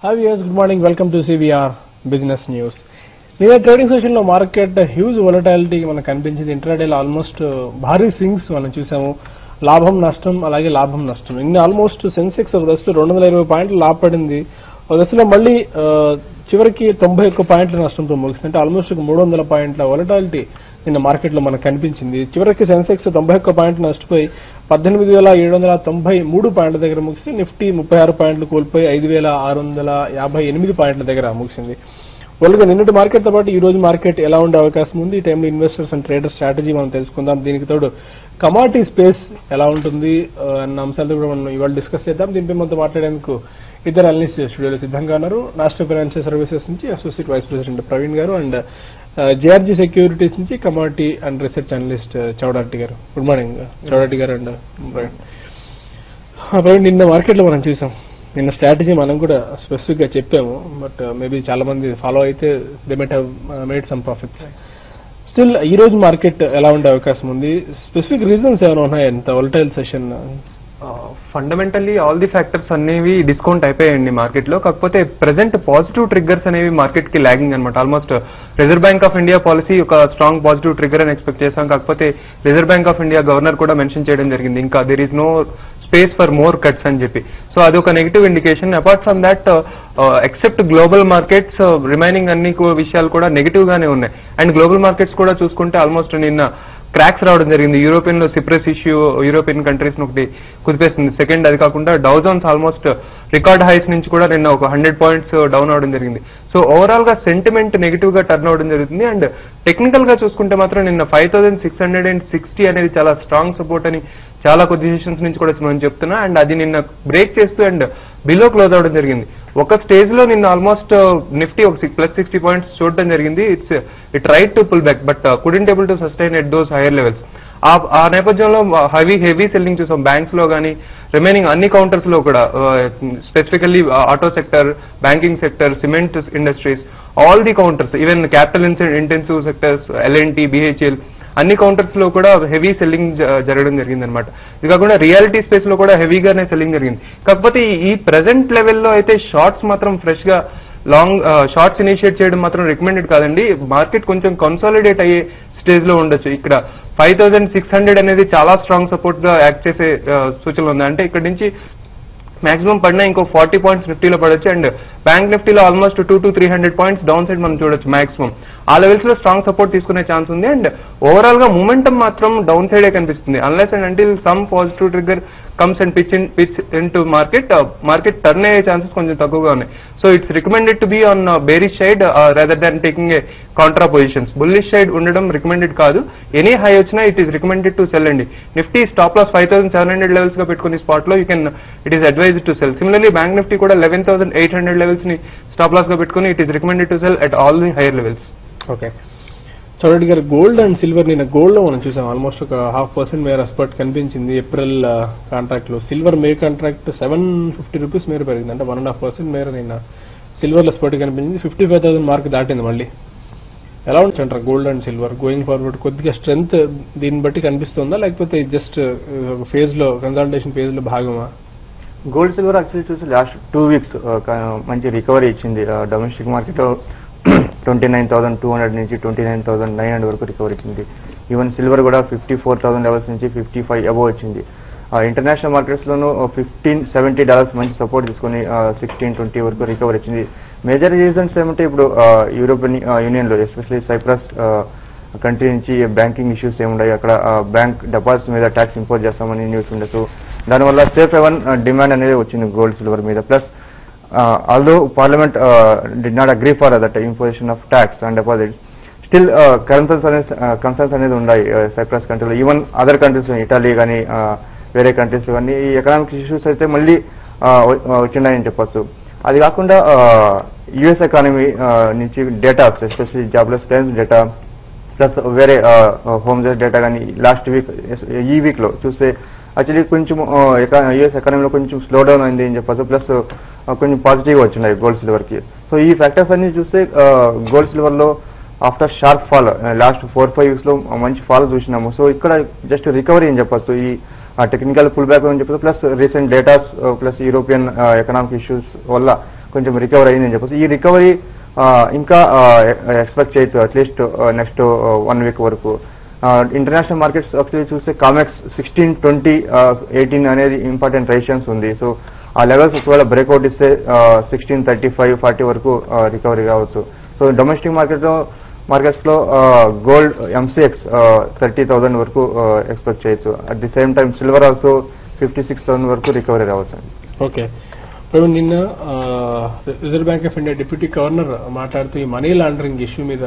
Hi viewers, good morning. Welcome to CVR Business News. నిన్న trading session లో market huge volatility మనకు కనిపించింది. ఇంట్రాడేలో ఆల్మోస్ట్ భారీ స్వింగ్స్ మనం చూసాము. లాభం నష్టం అలాగే లాభం నష్టం. నిన్న ఆల్మోస్ట్ సెన్సెక్స్ ఒక దశలో 220 పాయింట్లు లాభపడింది. ఒక దశలో మళ్ళీ చివరికి 91 పాయింట్ల నష్టంతో ముగిసింది. అంటే ఆల్మోస్ట్ 300 పాయింట్ల వొలటాలిటీ నిన్న మార్కెట్ లో మనకు కనిపించింది. చివరికి సెన్సెక్స్ 91 పాయింట్లు నష్టపోయి 18,793 పాయింట్ల దగ్గర ముగిసి నిఫ్టీ 36 పాయింట్లు కోల్పోయి 5,658 పాయింట్ల దగ్గర ముగిసింది. వాళ్ళగా నిన్నటి మార్కెట్ తో పాటు ఈ రోజు మార్కెట్ ఎలా ఉండే అవకాశం ఉంది, ఈ టైంలో ఇన్వెస్టర్స్ అండ్ ట్రేడర్ స్ట్రాటజీ మనం తెలుసుకుందాం. దీనికి తోడు కమాడిటీ స్పేస్ ఎలా ఉంటుంది అన్న అంశాలతో కూడా మనం ఇవాళ డిస్కస్ చేద్దాం. దీనిపై మనతో మాట్లాడేందుకు ఇద్దరు అనలిస్ట్ స్టూడియోలో సిద్ధంగా ఉన్నారు. నేషనల్ ఫైనాన్షియల్ సర్వీసెస్ నుంచి అసోసియేట్ వైస్ ప్రెసిడెంట్ ప్రవీణ్ గారు అండ్ జేఆర్జీ సెక్యూరిటీస్ నుంచి కమాడిటీ అండ్ రీసెర్చ్ అనలిస్ట్ చౌడారెడ్డి గారు. గుడ్ మార్నింగ్ చౌడారెడ్డి గారు అండ్ ప్రవీణ్. నిన్న మార్కెట్ లో మనం చూసాం, నిన్న స్ట్రాటజీ మనం కూడా స్పెసిఫిక్ గా చెప్పాము. బట్ మేబీ చాలా మంది ఫాలో అయితే they might have made some profits. Still ఈ రోజు మార్కెట్ ఎలా ఉండే అవకాశం ఉంది? స్పెసిఫిక్ రీజన్స్ ఏమైనా ఉన్నాయి ఇంత volatile session? Fundamentally all the factors అనేవి డిస్కౌంట్ అయిపోయాయండి మార్కెట్ లో. కాకపోతే ప్రెసెంట్ పాజిటివ్ ట్రిగ్గర్స్ అనేవి మార్కెట్ కి లాగింగ్ అనమాట. Almost reserve bank of India policy ఒక స్ట్రాంగ్ పాజిటివ్ ట్రిగ్గర్ అని ఎక్స్పెక్ట్ చేశాం. కాకపోతే reserve bank of India governor కూడా మెన్షన్ చేయడం జరిగింది, ఇంకా there is no space for more cuts అని చెప్పి. సో అదొక negative indication. Apart from that except global markets remaining అన్ని విషయాలు కూడా నెగిటివ్ గానే ఉన్నాయి. అండ్ గ్లోబల్ మార్కెట్స్ కూడా చూసుకుంటే ఆల్మోస్ట్ నిన్న క్రాక్స్ రావడం జరిగింది. యూరోపియన్ లో సిప్రెస్ ఇష్యూ యూరోపియన్ కంట్రీస్ ఒకటి కుదిపేస్తుంది. సెకండ్, అది కాకుండా Dow Jones almost record highs నుంచి కూడా నిన్న ఒక 100 పాయింట్స్ డౌన్ అవడం జరిగింది. సో ఓవరాల్ గా సెంటిమెంట్ నెగిటివ్ గా టర్న్ అవడం జరుగుతుంది. అండ్ టెక్నికల్ గా చూసుకుంటే మాత్రం నిన్న 5660 అనేది చాలా స్ట్రాంగ్ సపోర్ట్ అని చాలా కొద్ది సెషన్స్ నుంచి కూడా మనం చెప్తున్నా. అండ్ అది నిన్న బ్రేక్ చేస్తూ అండ్ బిలో క్లోజ్ అవడం జరిగింది. ఒక స్టేజ్ లో నిన్న ఆల్మోస్ట్ నిఫ్టీ ఒక +60 పాయింట్స్ చూడడం జరిగింది. It right to pull back but couldn't able to sustain at those higher levels. ఆ నేపథ్యంలో హెవీ సెల్లింగ్ చూసాం బ్యాంక్స్ లో గానీ రిమైనింగ్ అన్ని కౌంటర్స్ లో కూడా. Specifically auto sector, banking sector, cement industries, all the counters, even capital intensive sectors, LNT, BHEL, అన్ని counters లో కూడా హెవీ సెల్లింగ్ జరగడం జరిగింది అనమాట. ఇది కాకుండా రియాలిటీ స్పేస్ లో కూడా హెవీగానే సెల్లింగ్ జరిగింది. కాకపోతే ఈ ప్రెసెంట్ లెవెల్లో అయితే షార్ట్స్ మాత్రం ఫ్రెష్ గా లాంగ్ షార్ట్స్ ఇనిషియేట్ చేయడం మాత్రం రికమెండెడ్ కాదండి. మార్కెట్ కొంచెం కన్సాలిడేట్ అయ్యే స్టేజ్ లో ఉండొచ్చు. ఇక్కడ 5600 అనేది చాలా స్ట్రాంగ్ సపోర్ట్ గా యాక్ట్ చేసే సూచనలు ఉంది. అంటే ఇక్కడ నుంచి మాక్సిమం పడినా ఇంకో 40 పాయింట్స్ నిఫ్టీలో పడొచ్చు. అండ్ బ్యాంక్ నిఫ్టీలో almost 200 to 300 points down side మనం చూడొచ్చు మాక్సిమం. ఆ లెవెల్స్ లో స్ట్రాంగ్ సపోర్ట్ తీసుకునే ఛాన్స్ ఉంది. అండ్ ఓవరాల్ గా మూమెంటం మాత్రం డౌన్ సైడే కనిపిస్తుంది. Unless and until some positive trigger comes and pitch in to market turn అయ్యే ఛాన్సెస్ కొంచెం తక్కువగా ఉన్నాయి. So it's recommended to be on bearish side rather than taking a contra positions. Bullish side ఉండడం recommended కాదు. Any high వచ్చినా it is recommended to sell అండి. Nifty stop loss 5700 levels గా పెట్టుకుని స్పాట్ లో it is advised to sell. Similarly Bank Nifty కూడా 11800 levels ని stop loss గా పెట్టుకుని it is recommended to sell at all the higher levels. Okay Chowdareddy గారు, gold and silver నిన్న గోల్డ్ లో మనం చూసాం ఆల్మోస్ట్ ఒక 0.5% మేర స్పర్ట్ కనిపించింది. ఏప్రిల్ కాంట్రాక్ట్ లో సిల్వర్ మే కాంట్రాక్ట్ 750 రూపీస్ మేర పెరిగింది. అంటే 1.5% మేర నిన్న సిల్వర్ లో స్పర్ట్ కనిపించింది. 55,000 మార్క్ దాటింది మళ్ళీ. ఎలా ఉంటుంటారు gold and silver going forward? కొద్దిగా స్ట్రెంత్ దీన్ని బట్టి కనిపిస్తుందా, లేకపోతే జస్ట్ ఫేజ్ లో కన్సల్టేషన్ ఫేజ్ లో భాగమా? గోల్డ్ సిల్వర్ యాక్చువల్లీ చూసి లాస్ట్ 2 వీక్స్ మంచి రికవరీ ఇచ్చింది. డొమెస్టిక్ మార్కెట్ 29,200 నుంచి 29,900 వరకు రికవరీ ఇచ్చింది. ఈవెన్ సిల్వర్ కూడా 54,000 లెవెల్స్ నుంచి 55 అబోవ్ వచ్చింది. ఇంటర్నేషనల్ మార్కెట్స్ లోనూ $1570 మంచి సపోర్ట్ తీసుకుని 1620 వరకు రికవరీ ఇచ్చింది. మేజర్ రీజన్స్ ఏమంటే ఇప్పుడు యూరోపియన్ యూనియన్ లో ఎస్పెషల్లీ సైప్రస్ కంట్రీ నుంచి బ్యాంకింగ్ ఇష్యూస్ ఏమున్నాయి, అక్కడ బ్యాంక్ డిపాజిట్స్ మీద ట్యాక్స్ ఇంపోజ్ చేస్తామని న్యూస్ ఉండొచ్చు. దానివల్ల సేఫ్ హెవెన్ డిమాండ్ అనేది వచ్చింది గోల్డ్ సిల్వర్ మీద. Plus although parliament did not agree for that imposition of tax on deposits, still concerns అనేది ఉన్నాయి సైప్రస్ కంట్రీలో. ఈవెన్ అదర్ కంట్రీస్ ఇటలీ కానీ వేరే కంట్రీస్ కానీ ఈ ఎకనామిక్ ఇష్యూస్ అయితే మళ్ళీ వచ్చినాయని చెప్పొచ్చు. అది కాకుండా యుఎస్ ఎకానమీ నుంచి data especially jobless claims data plus వేరే హోమ్ జెస్ డేటా కానీ లాస్ట్ వీక్ ఈ వీక్ లో చూస్తే యాక్చువల్లీ కొంచెం యుఎస్ ఎకానమీలో కొంచెం స్లో డౌన్ అయింది అని చెప్పచ్చు. ప్లస్ కొంచెం పాజిటివ్ వచ్చినాయి గోల్డ్ సిల్వర్ కి. సో ఈ ఫ్యాక్టర్స్ అన్ని చూస్తే గోల్డ్ సిల్వర్ లో after sharp fall last 4-5 weeks లో మంచి ఫాల్ చూసినాము. సో ఇక్కడ జస్ట్ రికవరీ అని చెప్పచ్చు. ఈ టెక్నికల్ పుల్ బ్యాక్ అని చెప్పచ్చు. Plus recent datas plus European economic issues వల్ల కొంచెం రికవర్ అయిందని చెప్పొచ్చు. ఈ రికవరీ ఇంకా ఎక్స్పెక్ట్ చేయొచ్చు అట్లీస్ట్ నెక్స్ట్ 1 వీక్ వరకు. ఇంటర్నేషనల్ మార్కెట్స్ యాక్చువల్లీ చూస్తే కామెక్స్ 16, 20, 18 అనేది ఇంపార్టెంట్ రెసిస్టెన్స్ ఉంది. సో ఆ లెవెల్స్ ఒకవేళ బ్రేక్అవుట్ ఇస్తే 16, 35, 40 వరకు రికవరీ కావచ్చు. సో డొమెస్టిక్ మార్కెట్స్ లో గోల్డ్ MCX 30,000 వరకు ఎక్స్పెక్ట్ చేయొచ్చు. At the same time silver also 56,000 వరకు రికవరీ రావచ్చు. ఓకే, ఇప్పుడు నిన్న reserve bank of India deputy governor మాట్లాడుతూ ఈ మనీ లాండరింగ్ ఇష్యూ మీద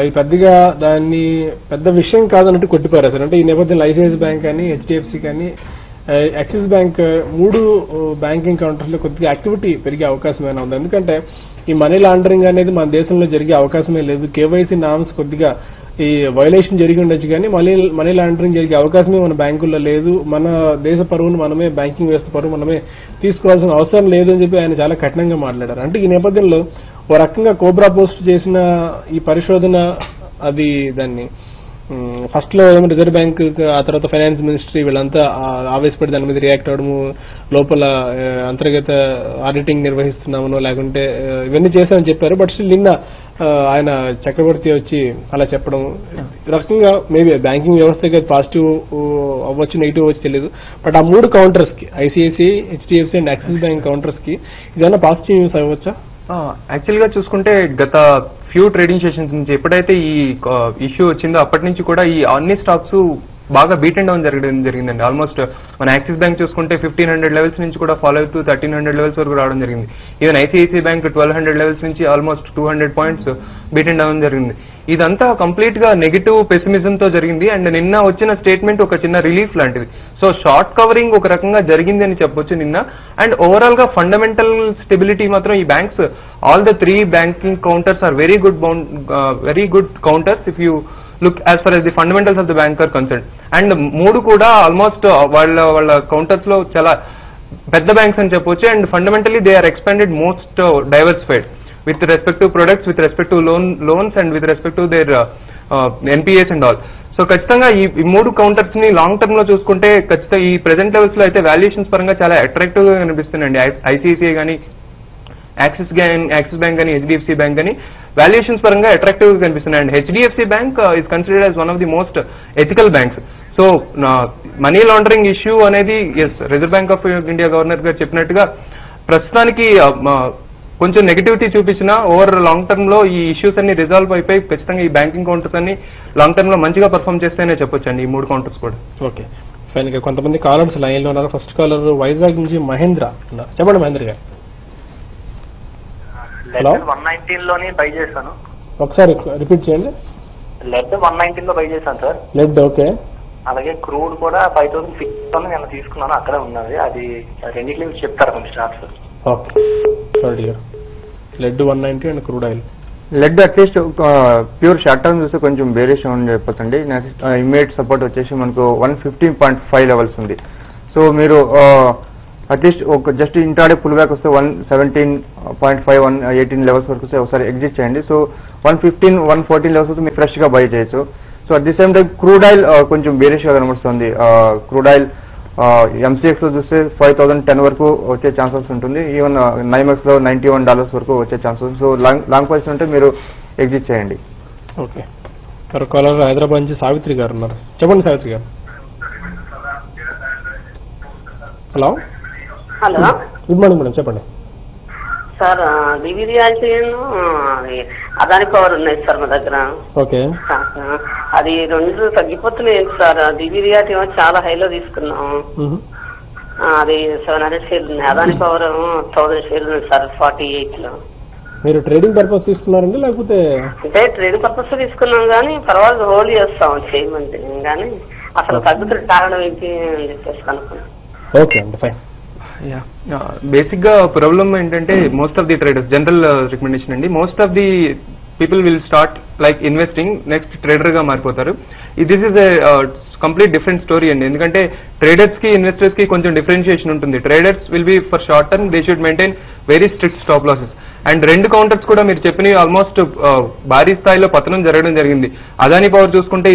ఇది పెద్దగా దాన్ని పెద్ద విషయం కాదన్నట్టు కొట్టిపారేశారు. అంటే ఈ నేపథ్యంలో ఐసిఐసిఐ బ్యాంక్ కానీ HDFC కానీ యాక్సిస్ బ్యాంక్ 3 బ్యాంకింగ్ కౌంటర్స్ లో కొద్దిగా యాక్టివిటీ పెరిగే అవకాశం ఏమైనా ఉంది. ఎందుకంటే ఈ మనీ లాండరింగ్ అనేది మన దేశంలో జరిగే అవకాశమే లేదు. కేవైసీ నామ్స్ కొద్దిగా ఈ వైలేషన్ జరిగి ఉండొచ్చు కానీ మనీ లాండరింగ్ జరిగే అవకాశమే మన బ్యాంకుల్లో లేదు. మన దేశ పరువును మనమే, బ్యాంకింగ్ వ్యవస్థ పరువు మనమే తీసుకోవాల్సిన అవసరం లేదు అని చెప్పి ఆయన చాలా కఠినంగా మాట్లాడారు. అంటే ఈ నేపథ్యంలో ఓ రకంగా కోబ్రా పోస్ట్ చేసిన ఈ పరిశోధన అది దాన్ని ఫస్ట్ లో ఏమో రిజర్వ్ బ్యాంక్, ఆ తర్వాత ఫైనాన్స్ మినిస్ట్రీ వీళ్ళంతా ఆవేశపడి దాని మీద రియాక్ట్ అవడము, లోపల అంతర్గత ఆడిటింగ్ నిర్వహిస్తున్నామనో లేకుంటే ఇవన్నీ చేశామని చెప్పారు. బట్ స్టిల్ నిన్న ఆయన చక్రవర్తి వచ్చి అలా చెప్పడం రకంగా మేబీ బ్యాంకింగ్ వ్యవస్థకి పాజిటివ్ అవ్వచ్చు, నెగిటివ్ అవ్వచ్చు తెలియదు. బట్ ఆ 3 కౌంటర్స్ కి ICICI, HDFC and axis bank counters కి ఇదన్నా పాజిటివ్ న్యూస్ అవ్వచ్చా? యాక్చువల్ గా చూసుకుంటే గత ఫ్యూ ట్రేడింగ్ సెషన్స్ నుంచి ఎప్పుడైతే ఈ ఇష్యూ వచ్చిందో అప్పటి నుంచి కూడా ఈ అన్ని స్టాక్స్ బాగా బీట్ అండ్ డౌన్ జరిగిందండి. ఆల్మోస్ట్ మన యాక్సిస్ బ్యాంక్ చూసుకుంటే 1500 లెవెల్స్ నుంచి కూడా ఫాలో అవుతూ 1300 లెవెల్స్ వరకు రావడం జరిగింది. ఈవెన్ ICICI బ్యాంక్ 1200 లెవెల్స్ నుంచి almost 200 points beat and down జరిగింది. ఇదంతా కంప్లీట్ గా నెగిటివ్ పెసిమిజం తో జరిగింది. అండ్ నిన్న వచ్చిన స్టేట్మెంట్ ఒక చిన్న రిలీఫ్ లాంటిది. సో షార్ట్ కవరింగ్ ఒక రకంగా జరిగింది అని చెప్పొచ్చు నిన్న. అండ్ ఓవరాల్ గా ఫండమెంటల్ స్టెబిలిటీ మాత్రం ఈ banks, all the 3 banking counters are very good counters if you look as far as the fundamentals of the bank are concerned. And 3 కూడా ఆల్మోస్ట్ వాళ్ళ కౌంటర్స్ లో చాలా పెద్ద బ్యాంక్స్ అని చెప్పొచ్చు. And fundamentally they are expanded most diversified with respect to products, with respect to loans and with respect to their NPAs and all. So ఖచ్చితంగా ఈ 3 counters ని లాంగ్ టర్మ్ లో చూసుకుంటే ఖచ్చితంగా ఈ ప్రెసెంట్ లెవెల్స్ లో అయితే వాల్యుయేషన్స్ పరంగా చాలా అట్రాక్టివ్ గా కనిపిస్తున్నాయండి. ICICI గానీ, యాక్సిస్ బ్యాంక్ కానీ, HDFC బ్యాంక్ కానీ వాల్యుయేషన్స్ పరంగా అట్రాక్టివ్ గా కనిపిస్తున్నాయి. And HDFC Bank is considered as one of the most ethical banks. So money laundering issue అనేది Reserve bank of India governor గారు చెప్పినట్టుగా ప్రస్తుతానికి కొంచెం నెగిటివిటీ చూపించినా ఓవర్ లాంగ్ టర్మ్ లో ఈ ఇష్యూస్ అన్ని రిజాల్వ్ అయిపోయి ఖచ్చితంగా ఈ బ్యాంకింగ్ కౌంటర్స్ అన్ని లాంగ్ టర్మ్ లో మంచిగా పర్ఫామ్ చేస్తేనే చెప్పొచ్చండి ఈ 3 కౌంటర్స్ కూడా. ఓకే, ఫైన్ గా కొంతమంది కాలర్స్ లైన్ లో ఉన్నారు. ఫస్ట్ కాలర్ వైజాగ్ నుంచి మహేంద్ర. చెప్పండి మహేంద్ర గారు. హలో, 119 లోని బై చేశాను. ఒకసారి రిపీట్ చేయండి. లెడ్ 119 లో బై చేశాను సార్. Lead okay. అలాగే క్రూడ్ కూడా 5006 నేను తీసుకున్నాను, అక్కడే ఉన్నది. అది రెండింటి నుంచి చెప్తారా కొంచెం starts? Okay, lead 190 and crude oil. Lead at least pure short term చూస్తే కొంచెం వేరియేషన్ అని చెప్పండి. నెక్స్ట్ ఇమీడియట్ సపోర్ట్ వచ్చేసి మనకు 115.5 లెవెల్స్ ఉంది. సో మీరు అట్లీస్ట్ ఒక జస్ట్ ఇంట్రాడే పుల్ బ్యాక్ వస్తే 117.5, 118 లెవెల్స్ వరకు వస్తే ఒకసారి ఎగ్జిట్ చేయండి. సో 115, 114 లెవెల్స్ వస్తే మీరు ఫ్రెష్ గా బై చేయొచ్చు. So at the same time crude oil కొంచెం బేరిష్ గా కనబడుతుంది. క్రూడ్ ఆయిల్ MCX లో చూస్తే 5010 వరకు వచ్చే ఛాన్సెస్ ఉంటుంది. ఈవెన్ NYMEX లో $91 వరకు వచ్చే ఛాన్సెస్. సో లాంగ్ పొజిషన్ ఉంటే మీరు ఎగ్జిట్ చేయండి. ఓకే, కాలర్ హైదరాబాద్ నుంచి సావిత్రి గారు ఉన్నారు. చెప్పండి సావిత్రి గారు. హలో, గుడ్ మార్నింగ్ మేడం, చెప్పండి. సార్ డివిరియాలిటీ అదాని పవర్ ఉన్నాయి సార్ మా దగ్గర. ఓకే, అది 2 తగ్గిపోతున్నాయి సార్. డివిరియాలిటీ ఏమో చాలా హైలో తీసుకున్నాం. అది 700 షేర్లు ఉన్నాయి. అదాని పవర్ 1000 షేర్లు ఉన్నాయి సార్ 48 లో. మీరు ట్రేడింగ్ పర్పస్ తీసుకున్నారండి లేకపోతే? అంటే ట్రేడింగ్ పర్పస్ తీసుకున్నాం కానీ పర్వాలేదు హోల్డ్ చేస్తాం చేయమంటే. కానీ అసలు తగ్గుతున్న కారణం ఏంటి అని చెప్పేసి అనుకున్నాం. ఓకే అండి, ఫైన్. బేసిక్ గా ప్రాబ్లమ్ ఏంటంటే most of the traders, general recommendation అండి, most of the people will start like investing, next trader గా మారిపోతారు. This is complete different story అండి. ఎందుకంటే ట్రేడర్స్ కి ఇన్వెస్టర్స్ కి కొంచెం డిఫరెన్షియేషన్ ఉంటుంది. Traders will be for short term, they should maintain very strict stop losses. And 2 counters కూడా మీరు చెప్పినవి ఆల్మోస్ట్ భారీ స్థాయిలో పతనం జరగడం జరిగింది. అదాని పవర్ చూసుకుంటే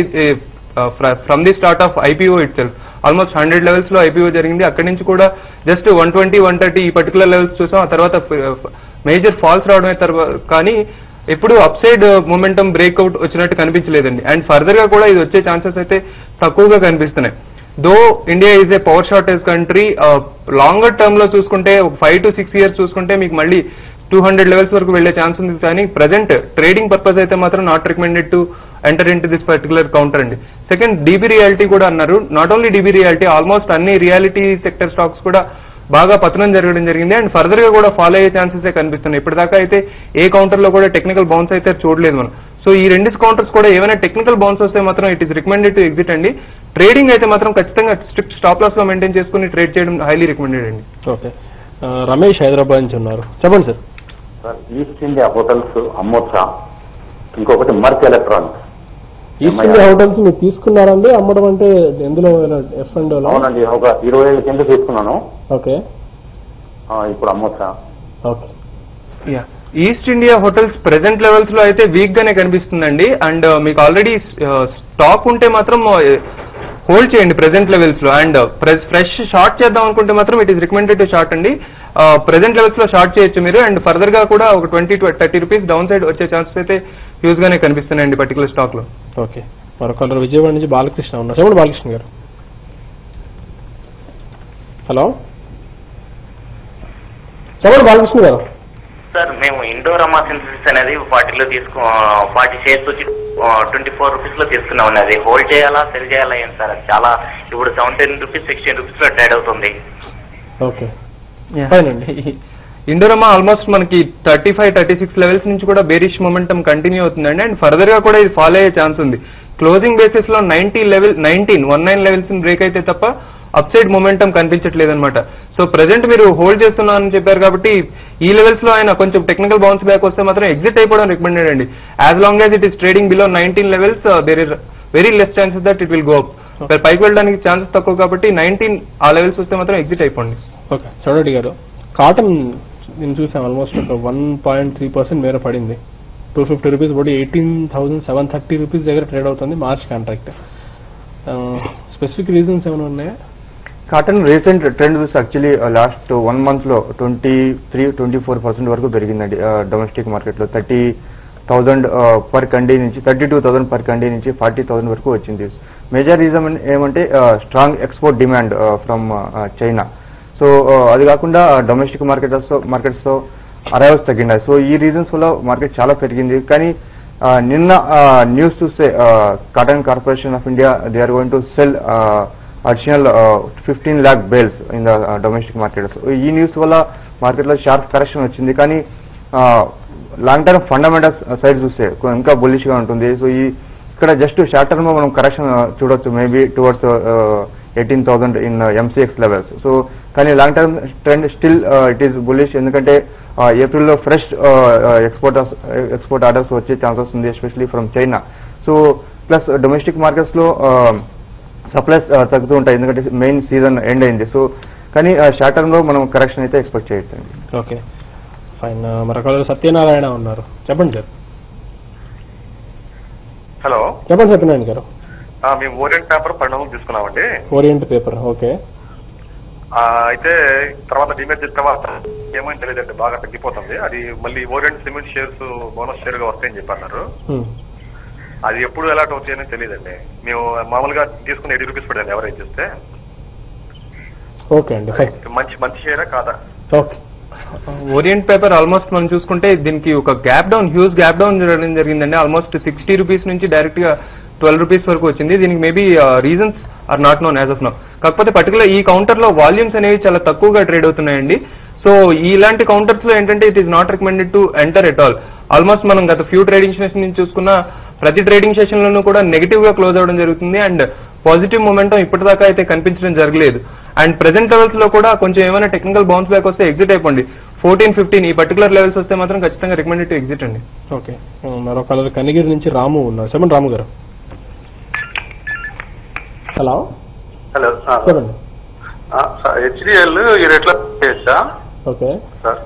from the start of IPO it self almost 100 levels లో IPO జరిగింది. అక్కడి నుంచి కూడా జస్ట్ 120, 130 ఈ పర్టికులర్ లెవెల్స్ చూసాం. ఆ తర్వాత మేజర్ ఫాల్స్ రావడమే కానీ ఎప్పుడు అప్ సైడ్ మొమెంటం బ్రేక్అవుట్ వచ్చినట్టు కనిపించలేదండి. అండ్ ఫర్దర్ గా కూడా ఇది వచ్చే ఛాన్సెస్ అయితే తక్కువగా కనిపిస్తున్నాయి. Though India is a power shortage country, longer term లో చూసుకుంటే 5 to 6 years చూసుకుంటే మీకు మళ్ళీ 200 levels వరకు వెళ్లే ఛాన్స్ ఉంది. కానీ ప్రెసెంట్ ట్రేడింగ్ పర్పస్ అయితే మాత్రం not recommended to enter in to this particular counter అండి. సెకండ్, డీబీ రియాలిటీ కూడా అన్నారు. Not only DB realty, almost అన్ని రియాలిటీ సెక్టర్ స్టాక్స్ కూడా బాగా పతనం జరగడం జరిగింది. అండ్ ఫర్దర్ గా కూడా ఫాలో అయ్యే ఛాన్సెస్ కనిపిస్తున్నాయి. ఇప్పటిదాకా అయితే ఏ కౌంటర్ లో కూడా టెక్నికల్ బౌన్స్ అయితే చూడలేదు మనం. సో ఈ రెండు కౌంటర్స్ కూడా ఏమైనా టెక్నికల్ బౌన్స్ వస్తే మాత్రం it is recommended to exit అండి. ట్రేడింగ్ అయితే మాత్రం ఖచ్చితంగా స్ట్రిక్ట్ స్టాప్ లాస్ లో మెయింటైన్ చేసుకుని ట్రేడ్ చేయడం హైలీ రికమెండెడ్ అండి. ఓకే, రమేష్ హైదరాబాద్ నుంచి ఉన్నారు, చెప్పండి సార్. ఈస్ట్ ఇండియా హోటల్స్ అమ్మొచ్చా? ఇంకొకటి Mirc Electronics. East India Hotels మీరు తీసుకున్నారండి? అమ్మడం అంటే ఎందులో? ఎఫ్ఎండో? అవునండి, ఒక 20 ఏళ్ళ కింద తీసుకున్నాను. ఓకే, ఇప్పుడు అమ్మొచ్చా? Okay. East India Hotels present levels లో అయితే వీక్ గానే కనిపిస్తుందండి. అండ్ మీకు ఆల్రెడీ స్టాక్ ఉంటే మాత్రం హోల్డ్ చేయండి ప్రెసెంట్ లెవెల్స్ లో. అండ్ ఫ్రెష్ షార్ట్ చేద్దాం అనుకుంటే మాత్రం it is recommended to short అండి. ప్రెసెంట్ లెవెల్స్ లో షార్ట్ చేయొచ్చు మీరు. అండ్ ఫర్దర్ గా కూడా ఒక 20 to 30 rupees డౌన్ సైడ్ వచ్చే ఛాన్సెస్ అయితే హ్యూజ్ గానే కనిపిస్తున్నాయండి పర్టికులర్ స్టాక్ లో. ఓకే, మరొకరు విజయవాడ నుంచి బాలకృష్ణ ఉన్నారు, చెప్పండి బాలకృష్ణ గారు. హలో, చెప్పండి బాలకృష్ణ గారు. సార్, మేము ఇండోరామా సింథసిస్ అనేది 40 షేర్స్ వచ్చి 24 rupees లో తీసుకున్నాం. అది హోల్డ్ చేయాలా సెల్ చేయాలా ఏంటి సార్? అది చాలా ఇప్పుడు 17 rupees 16 rupees లో ట్రేడ్ అవుతుంది. ఓకే, ఇండోరామా ఆల్మోస్ట్ మనకి 35-36 లెవెల్స్ నుంచి కూడా బేరిష్ మొమెంటం కంటిన్యూ అవుతుందండి. అండ్ ఫర్దర్ గా కూడా ఇది ఫాలో అయ్యే ఛాన్స్ ఉంది. క్లోజింగ్ బేసిస్ లో 19 లెవెల్స్ బ్రేక్ అయితే తప్ప అప్ సైడ్ మొమెంటం కనిపించట్లేదు అనమాట. సో ప్రెసెంట్ మీరు హోల్డ్ చేస్తున్నారని చెప్పారు కాబట్టి ఈ లెవెల్స్ లో ఆయన కొంచెం టెక్నికల్ బౌన్స్ బ్యాక్ వస్తే మాత్రం ఎగ్జిట్ అయిపోవడం రికమెండెడ్ అండి. As long as it is trading below 19 levels, there is very less chances that it will go up. పైకి వెళ్ళడానికి ఛాన్సెస్ తక్కువ కాబట్టి 19 ఆ లెవెల్స్ వస్తే మాత్రం ఎగ్జిట్ అయిపోండి. ఓకే, చూడండి గారు, కాటన్ నేను చూసాం ఆల్మోస్ట్ ఒక 1.3% మేర పడింది. 250 rupees పడి 18,730 rupees దగ్గర ట్రేడ్ అవుతుంది మార్చ్ కాంట్రాక్ట్. స్పెసిఫిక్ రీజన్స్ ఏమైనా ఉన్నాయా? కాటన్ రీసెంట్ ట్రెండ్ చూసి యాక్చువల్లీ లాస్ట్ 1 month లో 23-24% వరకు పెరిగిందండి. డొమెస్టిక్ మార్కెట్ లో 30,000 పర్ కండీ నుంచి 32,000 పర్ కండీ నుంచి 40,000 వరకు వచ్చింది. మేజర్ రీజన్ ఏమంటే strong export demand from China. So అది కాకుండా డొమెస్టిక్ మార్కెట్స్ తో అరైవల్స్ తగ్గినాయి. సో ఈ రీజన్స్ వల్ల మార్కెట్ చాలా పెరిగింది. కానీ నిన్న న్యూస్ చూస్తే cotton corporation of India they are going to sell additional 15 lakh bales in the domestic market. ఈ న్యూస్ వల్ల మార్కెట్ లో షార్ప్ కరెక్షన్ వచ్చింది. కానీ లాంగ్ టర్మ్ ఫండమెంటల్స్ సైడ్ చూస్తే ఇంకా బుల్లిష్ గా ఉంటుంది. సో ఇక్కడ జస్ట్ షార్ట్ టర్మ్ మనం కరెక్షన్ చూడొచ్చు, maybe towards 18,000 in MCX levels. So కానీ long term trend still it is bullish. ఎందుకంటే ఏప్రిల్లో ఫ్రెష్ ఎక్స్పోర్ట్ ఆర్డర్స్ వచ్చే ఛాన్సెస్ ఉంది, especially from China. So plus domestic markets లో సప్లైస్ తగ్గుతూ ఉంటాయి ఎందుకంటే మెయిన్ సీజన్ ఎండ్ అయింది. సో కానీ షార్ట్ టర్మ్ లో మనం కరెక్షన్ అయితే ఎక్స్పెక్ట్ చేయొచ్చండి. Okay, fine. మరొక సత్యనారాయణ ఉన్నారు, చెప్పండి సార్. హలో, చెప్పండి సత్యనారాయణ గారు. మేము ఓరియంట్ పేపర్ 12 తీసుకున్నామండి. Orient paper, okay. అయితే తర్వాత డిమేట్ చేసిన తర్వాత ఏమైనా తెలియదండి, బాగా తగ్గిపోతుంది. అది మళ్ళీ orient cement shares bonus share గా వస్తాయని చెప్పన్నారు. అది ఎప్పుడు ఎలాంటి అవుతాయని తెలియదండి. మేము మామూలుగా తీసుకుని 80 rupees పడింది ఎవరైతే చేస్తే. ఓకే అండి, మంచి షేరా కాదా? ఓకే. ఓరియంట్ పేపర్ ఆల్మోస్ట్ మనం చూసుకుంటే దీనికి ఒక gap down, huge gap down జరగడం జరిగిందండి. ఆల్మోస్ట్ 60 rupees నుంచి డైరెక్ట్ గా 12 rupees వరకు వచ్చింది. దీనికి maybe reasons are not known as of now. కాకపోతే పర్టికులర్ ఈ కౌంటర్ లో వాల్యూమ్స్ అనేవి చాలా తక్కువగా ట్రేడ్ అవుతున్నాయండి. సో ఇలాంటి కౌంటర్స్ లో ఏంటంటే it is not recommended to enter at all. Almost మనం గత ఫ్యూ ట్రేడింగ్ సెషన్ నుంచి చూసుకున్న ప్రతి ట్రేడింగ్ సెషన్ లోనూ కూడా నెగిటివ్ గా క్లోజ్ అవడం జరుగుతుంది. అండ్ పాజిటివ్ మొమెంటం ఇప్పటిదాకా అయితే కనిపించడం జరగలేదు. అండ్ ప్రెసెంట్ లెవెల్స్ లో కూడా కొంచెం ఏమైనా టెక్నికల్ బౌన్స్ బ్యాక్ వస్తే ఎగ్జిట్ అయిపోండి. 14-15 ఈ పర్టికులర్ లెవెల్స్ వస్తే మాత్రం ఖచ్చితంగా రికమెండెడ్ టు ఎగ్జిట్ అండి. ఓకే, మరొక కనిగిరి నుంచి రాము ఉన్నారు, చెప్పండి రాము గారు. హలో, చెప్పండి. హెచ్డిఎల్ ఈ రేట్లో చేయొచ్చా? ఓకే సార్,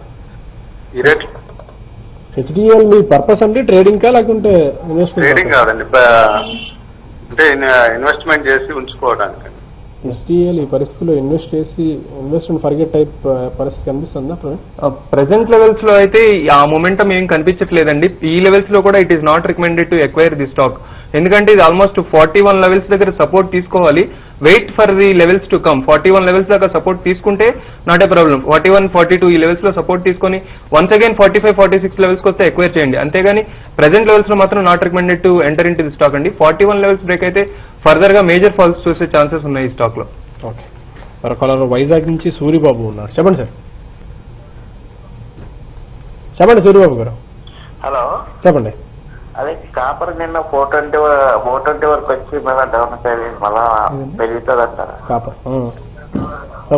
ఈ రేట్ హెచ్డిఎల్ మీ పర్పస్ అంటే ట్రేడింగ్ కా లేకుంటే ట్రేడింగ్ కాదండి, అంటే ఇన్వెస్ట్మెంట్ చేసి ఉంచుకోవడానికి. ఎస్టీఎల్ ఈ పరిస్థితిలో ఇన్వెస్ట్ అండ్ ఫర్గెట్ టైప్ పరిస్థితి కనిపిస్తుందా ప్రెసెంట్ లెవెల్స్ లో అయితే ఆ మొమెంటం ఏం కనిపించట్లేదండి. ఈ లెవెల్స్ లో కూడా it is not recommended to acquire the stock. ఎందుకంటే ఇది ఆల్మోస్ట్ 41 లెవెల్స్ దగ్గర సపోర్ట్ తీసుకోవాలి. Wait for the levels to come. 41 levels దాకా సపోర్ట్ తీసుకుంటే నాట్ ఏ ప్రాబ్లం. 41, 42 ఈ లెవెల్స్ లో సపోర్ట్ తీసుకొని వన్స్ అగైన్ 45, 46 లెవెల్స్ వస్తే ఎక్వైర్ చేయండి. అంతేగాని ప్రెసెంట్ లెవెల్స్ లో మాత్రం not recommended to enter in to the stock అండి. 41 లెవెల్స్ బ్రేక్ అయితే ఫర్దర్ గా మేజర్ ఫాల్స్ చూసే ఛాన్సెస్ ఉన్నాయి ఈ స్టాక్ లో. ఓకే, మరొక వైజాగ్ నుంచి సూరిబాబు ఉన్నారు. చెప్పండి సార్. చెప్పండి సూరిబాబు గారు. హలో, చెప్పండి. అదే కాపర్ నిన్న 420 వరకు వచ్చి మళ్ళీ డౌన్ మళ్ళా పెరుగుతుంది అంటారా? కాపర్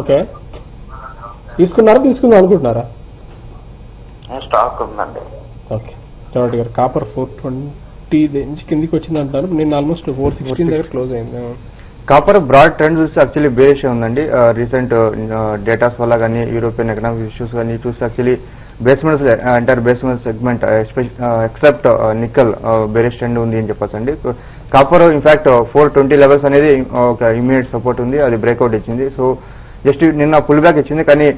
ఓకే, తీసుకుందాం అనుకుంటున్నారా? స్టాక్ ఉందండి. ఓకే చౌటి గారు, కాపర్ 420 నుంచి కిందికి వచ్చింది అంటారు. నేను ఆల్మోస్ట్ 416 దగ్గర క్లోజ్ అయింది. కాపర్ బ్రాడ్ ట్రెండ్ చూస్తే యాక్చువల్లీ బేరిష్ ఉందండి. రీసెంట్ డేటాస్ వల్ల కానీ యూరోపియన్ ఎకనామిక్ ఇష్యూస్ కానీ చూస్తే actually base metals entire base metals segment except nickel bearish trend ఉంది అని చెప్పొచ్చండి. కాపర్ ఇన్ఫాక్ట్ 420 లెవెల్స్ అనేది ఒక ఇమీడియట్ సపోర్ట్ ఉంది, అది బ్రేక్అవుట్ ఇచ్చింది. సో జస్ట్ నిన్న పుల్ బ్యాక్ ఇచ్చింది, కానీ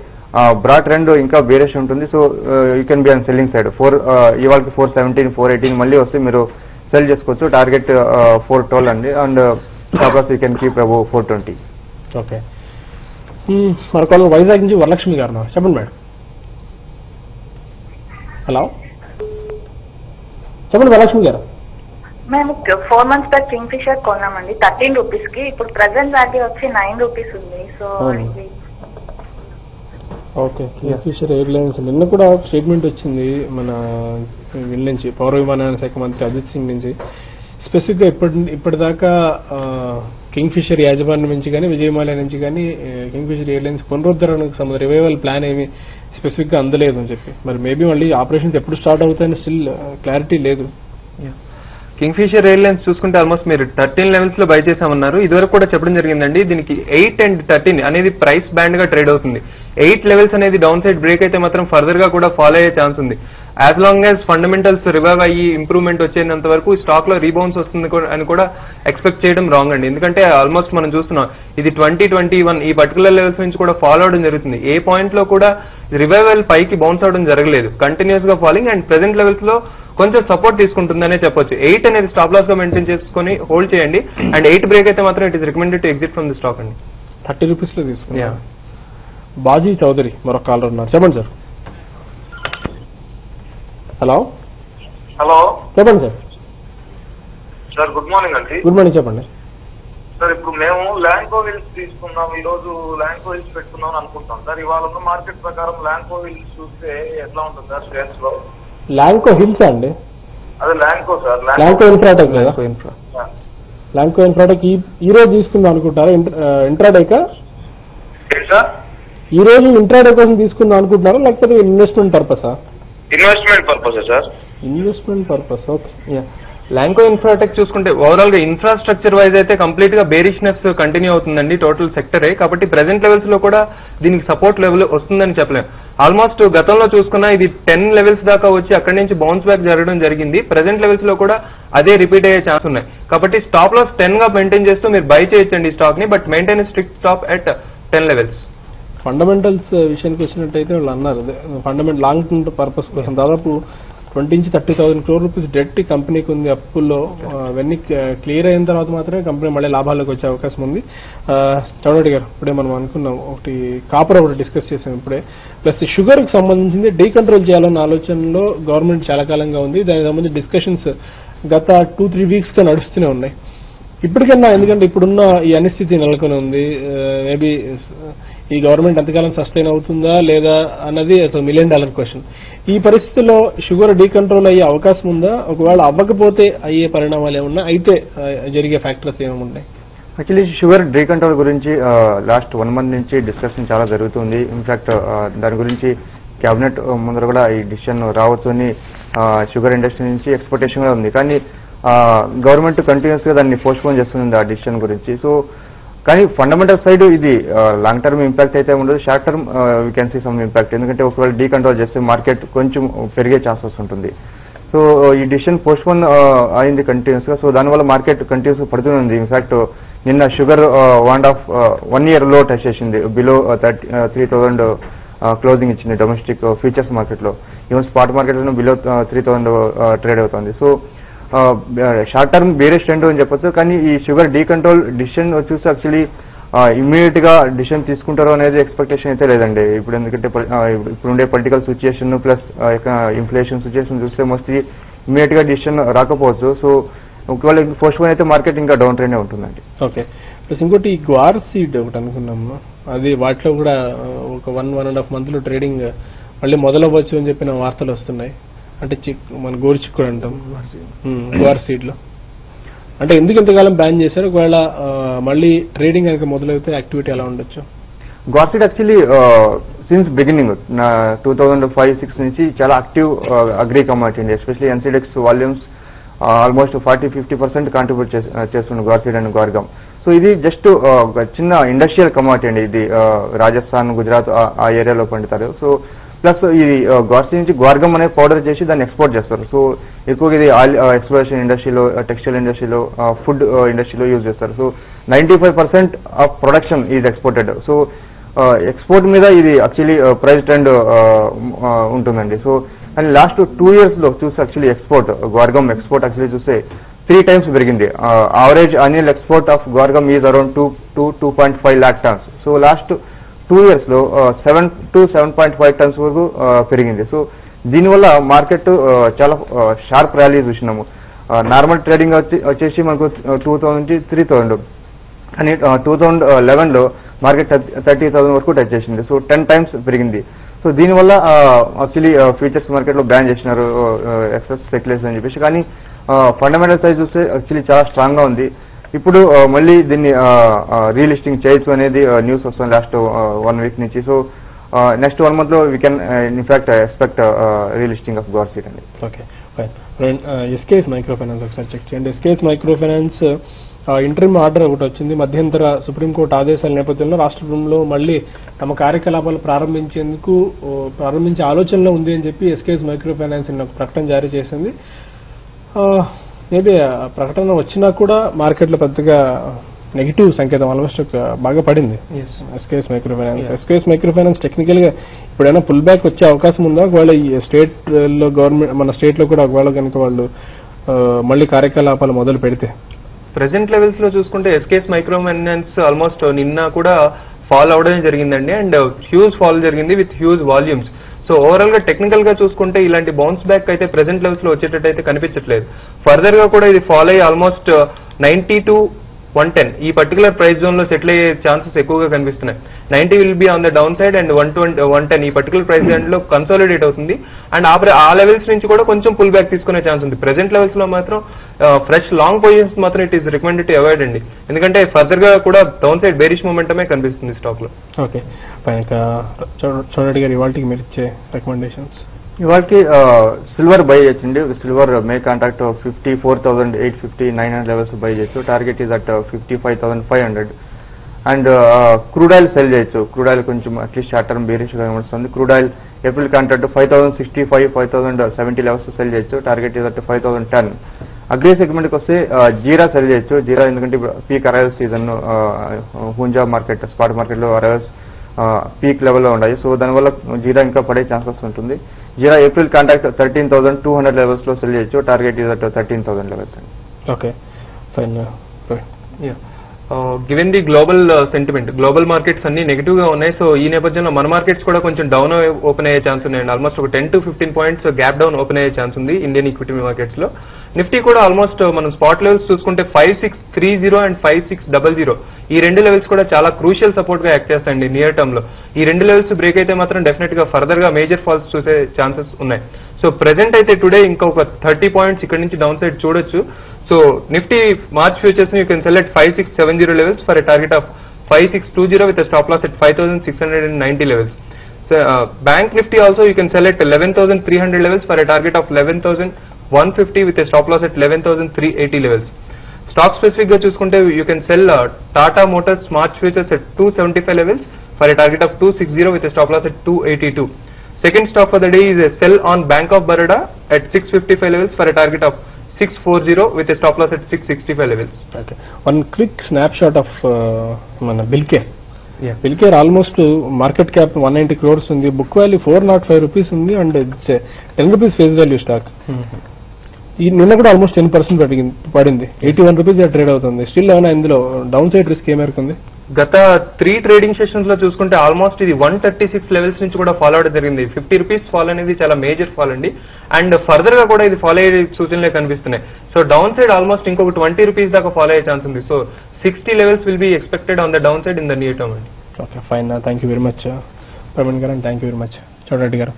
బ్రాడ్ ట్రెండ్ ఇంకా బేరిష్ ఉంటుంది. So you can be on selling side. ఇవాళకి 417, 418 మళ్ళీ వస్తే మీరు సెల్ చేసుకోవచ్చు. టార్గెట్ 412 అండి. And copper you can keep above 420. Okay, మరొక వైజాగ్ నుంచి వరలక్ష్మి గారు. చెప్పండి మేడం. హలో, చెప్పండి వరలక్ష్మి గారు. మేము 4 months బ్యాక్ కింగ్ ఫిషర్ కొన్నామండి 13 రూపీస్ కి. ఇప్పుడు ప్రెసెంట్ వాల్యూ వచ్చి 9 రూపీస్ ఉంది. So okay, Kingfisher Airlines నిన్న కూడా ఒక స్టేట్మెంట్ వచ్చింది మన వీళ్ళ నుంచి, పౌర విమానయాన శాఖ మంత్రి అజిత్ సింగ్ నుంచి. స్పెసిఫిక్ గా ఇప్పటిదాకా కింగ్ ఫిషర్ యాజమాన్యం నుంచి కానీ విజయమాల్యా నుంచి కానీ కింగ్ ఫిషర్ ఎయిర్లైన్స్ పునరుద్ధరణకు సంబంధించిన రివైవల్ ప్లాన్ ఏమి స్పెసిఫిక్ గా అందలేదు అని చెప్పి, మరి మేబీ మళ్ళీ ఆపరేషన్స్ ఎప్పుడు స్టార్ట్ అవుతాయని స్టిల్ క్లారిటీ లేదు. కింగ్ ఫిషర్ ఎయిర్లైన్స్ చూసుకుంటే ఆల్మోస్ట్ మీరు 13 లెవెల్స్ లో బై చేసామన్నారు. ఇదివరకు కూడా చెప్పడం జరిగిందండి. దీనికి 8 and 13 అనేది ప్రైస్ బ్యాండ్ గా ట్రేడ్ అవుతుంది. 8 లెవెల్స్ అనేది డౌన్ సైడ్ బ్రేక్ అయితే మాత్రం ఫర్దర్ గా కూడా ఫాలో అయ్యే ఛాన్స్ ఉంది. As long as fundamentals revive అయ్యి ఇంప్రూవ్మెంట్ వచ్చేంత వరకు స్టాక్ లో రీబౌన్స్ వస్తుంది అని కూడా ఎక్స్పెక్ట్ చేయడం రాంగ్ అండి. ఎందుకంటే ఆల్మోస్ట్ మనం చూస్తున్నాం ఇది 2021 ఈ పర్టికులర్ లెవెల్స్ నుంచి కూడా ఫాలో అవడం జరుగుతుంది. ఏ పాయింట్ లో కూడా రివైవల్ పైకి బౌన్స్ అవడం జరగలేదు, కంటిన్యూస్ గా ఫాలింగ్. అండ్ ప్రెసెంట్ లెవెల్స్ లో కొంచెం సపోర్ట్ తీసుకుంటుందనే చెప్పొచ్చు. 8 అనేది స్టాప్ లాస్ గా మెయింటైన్ చేసుకుని హోల్డ్ చేయండి. అండ్ 8 బ్రేక్ అయితే మాత్రం it is recommended to exit from the stock అండి. 30 రూపీస్ లో తీసుకున్నా. బాజీ చౌదరి మరొక కాలర్ ఉన్నారు. చెప్పండి సార్. హలో, చెప్పండి సార్. సార్ గుడ్ మార్నింగ్ అండి. గుడ్ మార్నింగ్, చెప్పండి సార్. ఇప్పుడు మేము ల్యాంకో హిల్స్ తీసుకున్నాం, ఈ రోజు ల్యాంకో హిల్స్ పెట్టుకుందాం అనుకుంటాం సార్. ఇవాళ ఉన్న మార్కెట్ ప్రకారం ల్యాంకో హిల్స్ చూస్తే ఎట్లా ఉంటుంది సార్ షేర్స్ లో? ల్యాంకో హిల్స్ అండి? అదే ల్యాంకో సార్. ల్యాంకో ఇన్ఫ్రాటెక్ లేదా? ల్యాంకో ఇన్ఫ్రాటెక్ ఈ రోజు తీసుకుందాం అనుకుంటారా? ఇంట్రాడేకా సార్? ఈ రోజు ఇంట్రాడే కోసం తీసుకుందాం అనుకుంటున్నారా లేకపోతే ఇన్వెస్ట్మెంట్ పర్పసా? Investment purpose sir. Investment purpose. Okay. Lanco Infratech చూసుకుంటే ఓవరాల్ గా ఇన్ఫ్రాస్ట్రక్చర్ వైజ్ అయితే కంప్లీట్ గా బేరిష్నెస్ కంటిన్యూ అవుతుందండి టోటల్ సెక్టరే. కాబట్టి ప్రెసెంట్ లెవెల్స్ లో కూడా దీనికి సపోర్ట్ లెవెల్ వస్తుందని చెప్పలేం. ఆల్మోస్ట్ గతంలో చూసుకున్నా ఇది 10 లెవెల్స్ దాకా వచ్చి అక్కడి నుంచి బౌన్స్ బ్యాక్ జరగడం జరిగింది. ప్రెసెంట్ లెవెల్స్ లో కూడా అదే రిపీట్ అయ్యే ఛాన్స్ ఉన్నాయి. కాబట్టి స్టాప్ లాస్ 10 గా మెయింటైన్ చేస్తూ మీరు బై చేయొచ్చండి ఈ స్టాక్ ని. But maintain strict stop at 10 levels. Fundamentals విషయానికి వచ్చినట్టయితే వాళ్ళు అన్నారు ఫండమెంటల్ లాంగ్ టర్మ్ పర్పస్ కోసం దాదాపు 20 నుంచి 30,000 crore రూపీస్ డెట్ ఈ కంపెనీకి ఉంది అప్పుల్లో. అవన్నీ క్లియర్ అయిన తర్వాత మాత్రమే కంపెనీ మళ్ళీ లాభాల్లోకి వచ్చే అవకాశం ఉంది. చౌడటి గారు, ఇప్పుడే మనం అనుకున్నాం ఒకటి కాపర్ ఒకటి డిస్కస్ చేసాం ఇప్పుడే. ప్లస్ షుగర్ కి సంబంధించింది డీకంట్రోల్ చేయాలన్న ఆలోచనలో గవర్నమెంట్ చాలా కాలంగా ఉంది. దానికి సంబంధించి డిస్కషన్స్ గత 2-3 వీక్స్ గా నడుస్తూనే ఉన్నాయి. ఇప్పటికన్నా ఎందుకంటే ఇప్పుడున్న ఈ అనిస్థితి నెలకొని ఉంది. మేబీ ఈ గవర్నమెంట్ ఎంతకాలం సస్టైన్ అవుతుందా లేదా అన్నది అసలు $1 million క్వశ్చన్. ఈ పరిస్థితుల్లో షుగర్ డీకంట్రోల్ అయ్యే అవకాశం ఉందా? ఒకవేళ అవ్వకపోతే అయ్యే పరిణామాలు ఏమన్నా, అయితే జరిగే ఫ్యాక్టర్స్ ఏమున్నాయి? యాక్చువల్లీ షుగర్ డీకంట్రోల్ గురించి లాస్ట్ 1 month నుంచి డిస్కషన్ చాలా జరుగుతుంది. ఇన్ఫాక్ట్ దాని గురించి కేబినెట్ ముందర కూడా ఈ డిసిషన్ రావచ్చు అని షుగర్ ఇండస్ట్రీ నుంచి ఎక్స్పెక్టేషన్ కూడా ఉంది. కానీ గవర్నమెంట్ కంటిన్యూస్ గా దాన్ని పోస్ట్పోన్ చేస్తుంది ఆ డిసిషన్ గురించి. సో కానీ ఫండమెంటల్ సైడ్ ఇది లాంగ్ టర్మ్ ఇంపాక్ట్ అయితే ఉండదు. Short term we can see some impact. ఎందుకంటే ఒకవేళ డీకంట్రోల్ చేస్తే మార్కెట్ కొంచెం పెరిగే ఛాన్సెస్ ఉంటుంది. సో ఈ డిసిషన్ పోస్ట్పోన్ అయింది కంటిన్యూస్ గా. సో దానివల్ల మార్కెట్ కంటిన్యూస్ పడుతూనే ఉంది. ఇన్ఫాక్ట్ నిన్న షుగర్ 1 year లో టచ్ చేసింది, బిలో 3,000 క్లోజింగ్ ఇచ్చింది డొమెస్టిక్ ఫ్యూచర్స్ మార్కెట్ లో. ఈవెన్ స్పాట్ మార్కెట్ లో బిలో 3,000 ట్రేడ్ అవుతుంది. So short term bearish trend అని చెప్పొచ్చు. కానీ ఈ షుగర్ డీకంట్రోల్ డిసిషన్ వచ్చేసి యాక్చువల్లీ ఇమ్మీడియట్ గా డిసిషన్ తీసుకుంటారో అనేది ఎక్స్పెక్టేషన్ అయితే లేదండి ఇప్పుడు. ఎందుకంటే ఇప్పుడుండే political situation plus inflation situation చూస్తే మోస్ట్లీ ఇమ్మీడియట్ గా డిసిషన్ రాకపోవచ్చు. సో ఒకవేళ పోస్ట్ పోన్ అయితే మార్కెట్ ఇంకా డౌన్ ట్రెండ్ ఉంటుందండి. ఓకే, ప్లస్ ఇంకోటి గ్వార్ సీడ్ ఒకటి అనుకున్నాము, అది వాటిలో కూడా ఒక 1.5 month లో ట్రేడింగ్ మళ్ళీ మొదలవచ్చు అని చెప్పిన వార్తలు వస్తున్నాయి. అంటే మన గోరుచిక్కుడు అంటాం గ్వార్ సీడ్ లో. అంటే ఎందుకు ఇంతకాలం బ్యాన్ చేశారు? ఒకవేళ మళ్ళీ ట్రేడింగ్ కనుక మొదలైతే యాక్టివిటీ ఎలా ఉండొచ్చు? Guar seed actually since beginning 2005-06 నుంచి చాలా యాక్టివ్ అగ్రి కమాడిటీ అండి. ఎస్పెషల్లీ ఎన్సీడెక్స్ వాల్యూమ్స్ ఆల్మోస్ట్ 40-50% కాంట్రిబ్యూట్ చేస్తుంది గ్వార్ సీడ్ అండ్ గ్వార్గమ్. సో ఇది జస్ట్ చిన్న ఇండస్ట్రియల్ కమాడిటీ అండి. ఇది రాజస్థాన్, గుజరాత్ ఆ ఏరియాలో పండుతారు. సో ప్లస్ ఇది గ్వార్ సీడ్ నుంచి గ్వార్గమ్ అనే పౌడర్ చేసి దాన్ని ఎక్స్పోర్ట్ చేస్తారు. సో ఎక్కువగా ఇది ఆయిల్ ఎక్స్ప్లోరేషన్ ఇండస్ట్రీలో, టెక్స్టైల్ ఇండస్ట్రీలో, ఫుడ్ ఇండస్ట్రీలో యూజ్ చేస్తారు. So 95% of production is exported. So export మీద ఇది యాక్చువల్లీ ప్రైస్ ట్రెండ్ ఉంటుందండి. సో అండ్ లాస్ట్ 2 years లో చూస్తే actually export guar gum export actually చూస్తే 3 times పెరిగింది. Average annual export of guar gum is around 2.5 lakh tons. So last 2 years లో 7 to 7.5 tons వరకు పెరిగింది. సో దీనివల్ల మార్కెట్ చాలా షార్ప్ ర్యాలీ చూసినాము. నార్మల్ ట్రేడింగ్ వచ్చేసి మనకు 2,000 నుంచి 3,000, కానీ 2011 లో మార్కెట్ 30,000 వరకు టచ్ చేసింది. సో 10 times పెరిగింది. సో దీనివల్ల యాక్చువల్లీ ఫ్యూచర్స్ మార్కెట్ లో బ్యాన్ చేసినారు ఎక్సెస్ స్పెక్యులేషన్ అని చెప్పేసి. కానీ ఫండమెంటల్ సైజ్ చూస్తే యాక్చువల్లీ చాలా స్ట్రాంగ్ గా ఉంది. ఇప్పుడు మళ్ళీ దీన్ని రీలిస్టింగ్ చేయొచ్చు అనేది న్యూస్ వస్తుంది లాస్ట్ 1 week నుంచి. సో నెక్స్ట్ 1 month లో we can in fact expect relisting of guar seed అండి. ఓకే, ఎస్కేఎస్ మైక్రో ఫైనాన్స్ ఒకసారి చెక్ చేయండి. SKS micro finance interim order ఒకటి వచ్చింది. మధ్యంతర సుప్రీంకోర్టు ఆదేశాల నేపథ్యంలో రాష్ట్రంలో మళ్లీ తమ కార్యకలాపాలు ప్రారంభించే ఆలోచనలో ఉంది అని చెప్పి ఎస్కేఎస్ మైక్రో ఫైనాన్స్ ఒక ప్రకటన జారీ చేసింది. మేబీ ప్రకటన వచ్చినా కూడా మార్కెట్లో పెద్దగా నెగిటివ్ సంకేతం ఆల్మోస్ట్ బాగా పడింది SKS micro finance. SKS micro finance technical గా ఇప్పుడైనా పుల్ బ్యాక్ వచ్చే అవకాశం ఉందా? ఒకవేళ ఈ స్టేట్ లో గవర్నమెంట్ మన స్టేట్ లో కూడా ఒకవేళ కనుక వాళ్ళు మళ్లీ కార్యకలాపాలు మొదలు పెడితే? ప్రెసెంట్ లెవెల్స్ లో చూసుకుంటే ఎస్కేఎస్ మైక్రో ఫైనాన్స్ ఆల్మోస్ట్ నిన్న కూడా ఫాల్ అవడం జరిగిందండి. అండ్ హ్యూజ్ ఫాల్ జరిగింది with huge volumes. So overall గా టెక్నికల్ గా చూసుకుంటే ఇలాంటి బౌన్స్ బ్యాక్ అయితే ప్రెసెంట్ లెవెల్స్ లో వచ్చేటట్టు అయితే కనిపించట్లేదు. ఫర్దర్ గా కూడా ఇది ఫాల్ అయ్యి ఆల్మోస్ట్ 90 to 110 ఈ పర్టికులర్ ప్రైస్ జోన్ లో సెటిల్ అయ్యే ఛాన్సెస్ ఎక్కువగా కనిపిస్తున్నాయి. 90 will be on the down side and 110 ఈ పర్టికులర్ ప్రైస్ జోన్ లో కన్సాలిడేట్ అవుతుంది. అండ్ ఆ లెవెల్స్ నుంచి కూడా కొంచెం పుల్ బ్యాక్ తీసుకునే ఛాన్స్ ఉంది. ప్రెసెంట్ లెవెల్స్ లో మాత్రం ఫ్రెష్ లాంగ్ పొజిషన్స్ మాత్రం it is recommended to avoid అండి. ఎందుకంటే ఫర్దర్ గా కూడా డౌన్ సైడ్ బేరిష్ మూమెంటమే కనిపిస్తుంది స్టాక్ లో. ఓకే, చూడండి గారు ఇవాళకి మీరు ఇచ్చే రికమెండేషన్స్. ఇవాళకి సిల్వర్ బై చేయొచ్చండి. Silver May contract 54,850-900 levels buy చేయొచ్చు. Target is at 55,500. And crude oil sell చేయొచ్చు. క్రూడ్ ఆయిల్ కొంచెం అట్లీస్ట్ షార్ట్ టర్మ్ బేరిష్ గా వస్తుంది. Crude oil April contract 5,065-5,070 levels sell చేయొచ్చు. Target is at 5,010. Agri segment కి వస్తే jeera sell చేయొచ్చు. జీరా ఎందుకంటే peak arrival season, Unjha market, spot market లో అరైవల్స్ పీక్ లెవెల్లో ఉన్నాయి. సో దానివల్ల జీరా ఇంకా పడే ఛాన్సెస్ ఉంటుంది. జీరా ఏప్రిల్ కాంట్రాక్ట్ 13,200 లెవెల్స్ లో సెల్ చేయొచ్చు. టార్గెట్ ఈజ్ అట్ 13,000 లెవెల్స్ అండి. Okay, fine. Given the global sentiment, global markets అన్ని నెగిటివ్ గా ఉన్నాయి. సో ఈ నేపథ్యంలో మన మార్కెట్స్ కూడా కొంచెం డౌన్ ఓపెన్ అయ్యే ఛాన్స్ ఉన్నాయండి. ఆల్మోస్ట్ ఒక 10 to 15 points gap down open అయ్యే ఛాన్స్ ఉంది ఇండియన్ ఈక్విటీ మార్కెట్స్ లో. నిఫ్టీ కూడా ఆల్మోస్ట్ మనం స్పాట్ లెవెల్స్ చూసుకుంటే 5630 అండ్ 5600 ఈ రెండు లెవెల్స్ కూడా చాలా క్రూషియల్ సపోర్ట్ గా యాక్ట్ చేస్తాయండి నియర్ టర్మ్ లో. ఈ రెండు లెవెల్స్ బ్రేక్ అయితే మాత్రం డెఫినెట్ గా ఫర్దర్ గా మేజర్ ఫాల్స్ చూసే ఛాన్సెస్ ఉన్నాయి. సో ప్రెసెంట్ అయితే టుడే ఇంకా ఒక 30 points ఇక్కడ నుంచి డౌన్ సైడ్ చూడొచ్చు. So Nifty March futures you can select 5670 levels for a target of 5620 with a stop loss at 5690 levels. So bank nifty also you can select 11300 levels for a target of 11150 with a stop loss at 11380 levels. Stock specific ga chuskunte you can sell Tata Motors March futures at 275 levels for a target of 260 with a stop loss at 282. Second stock for the day is a sell on Bank of Baroda at 655 levels for a target of 640 with a stop loss at 665 levels. Okay. One quick snapshot of మన Bilcare. Yeah. Bilcare almost market cap 190 crores ఉంది, book value 405 rupees ఉంది, and 10 rupees face value stock. ఈ నిన్న కూడా almost 10% పడింది, 81 rupees trade అవుతుంది. Still ఏమైనా ఇందులో డౌన్ సైడ్ రిస్క్ ఏ మేరకు ఉంది? గత 3 ట్రేడింగ్ సెషన్స్ లో చూసుకుంటే ఆల్మోస్ట్ ఇది 136 లెవెల్స్ నుంచి కూడా ఫాలో అవడం జరిగింది. 50 రూపీస్ ఫాల్ అనేది చాలా మేజర్ ఫాల్ అండి, అండ్ ఫర్దర్ గా కూడా ఇది ఫాలో అయ్యే సూచనలే కనిపిస్తున్నాయి. సో డౌన్ సైడ్ ఆల్మోస్ట్ ఇంకొక 20 రూపీస్ దాకా ఫాలో అయ్యే ఛాన్స్ ఉంది. So 60 levels will be expected on the downside in the near term అండి. Okay, fine. Thank you very much Praveen గారు, and thank you very much Chowdareddy గారు.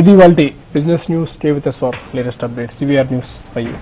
ఇది వాళ్ళ business news. Stay with us for latest updates. CVR News for you.